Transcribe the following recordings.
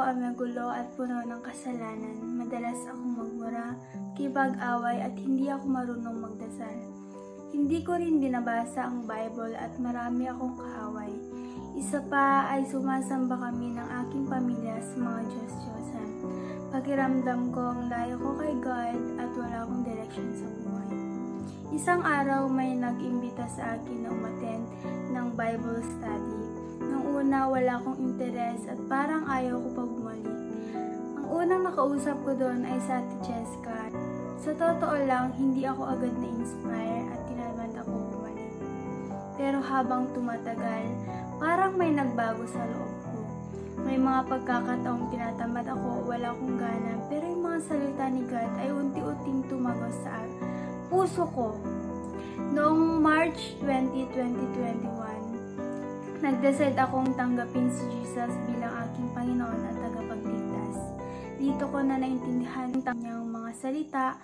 ay magulo at puno ng kasalanan. Madalas akong magmura, kipag-away at hindi ako marunong magdasal. Hindi ko rin binabasa ang Bible at marami akong kaaway. Isa pa ay sumasamba kami ng aking pamilya sa mga Diyos-Diyosan. Pakiramdam ko ang layo ko kay God at wala akong direksyon sa buhay. Isang araw may nag-imbita sa akin na umattend ng Bible study. Nung una wala akong interes at parang ayaw ko pa bumalik. Ang unang nakausap ko doon ay sa Ate Jessica. Sa totoo lang, hindi ako agad na-inspire at tinamad ako bumalik. Pero habang tumatagal, parang may nagbago sa loob ko. May mga pagkakataong tinatamad ako, wala akong gana, pero yung mga salita ni God ay unti-unting tumagos sa puso ko. Noong March 20, 2021, nag-decide akong tanggapin si Jesus bilang aking Panginoon at tagapagligtas. Dito ko na naintindihan ang kanyang mga salita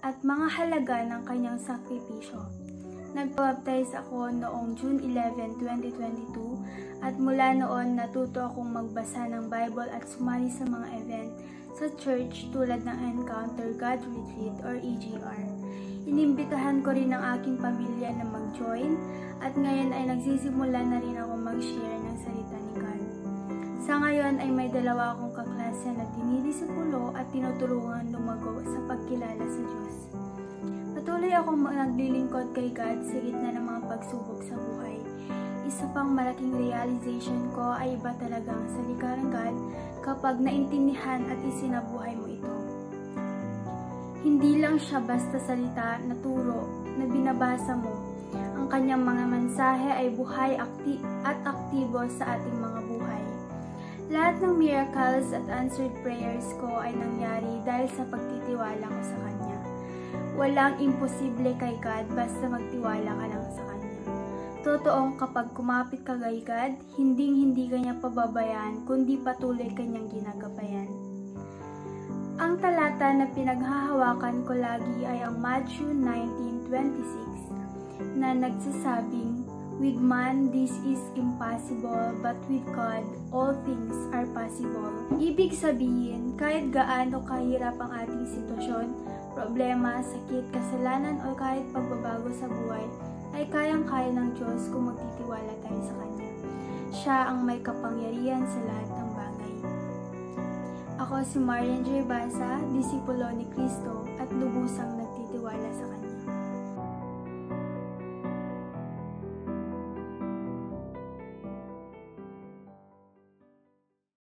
at mga halaga ng kanyang sakripisyo. Nag-baptize ako noong June 11, 2022 at mula noon natuto akong magbasa ng Bible at sumali sa mga event sa church tulad ng Encounter God Retreat or EGR. Inimbitahan ko rin ang aking pamilya na mag-join at ngayon ay nagsisimula na rin ako mag-share ng salita ni God. Sa ngayon ay may dalawa akong kaklase na dinidisipulo at tinutulungan lumago sa pagkilala sa Diyos. Patuloy akong naglilingkod kay God sa gitna ng mga pagsubok sa buhay. Isa pang malaking realization ko ay iba talaga ang salita ng God kapag naintindihan at isinabuhay mo ito. Hindi lang siya basta salita na turo na binabasa mo. Ang kanyang mga mensahe ay buhay at aktibo sa ating mga buhay. Lahat ng miracles at answered prayers ko ay nangyari dahil sa pagtitiwala ko sa Kanya. Walang imposible kay God basta magtiwala ka lang sa Kanya. Totoong kapag kumapit ka kay God, hindi Kanya pababayaan kundi patuloy Kanyang ginagabayan. Ang talata na pinaghahawakan ko lagi ay ang Matthew 19:26 na nagsasabing, "With man this is impossible, but with God all things are possible." Ibig sabihin, kahit gaano kahirap ang ating sitwasyon, problema, sakit, kasalanan o kahit pagbabago sa buhay, ay kayang-kaya ng Diyos kung magtitiwala tayo sa Kanya. Siya ang may kapangyarihan sa lahat ng bagay. Ako si Marian J. Basa, disipulo ni Cristo at lubusang nagtitiwala sa Kanya.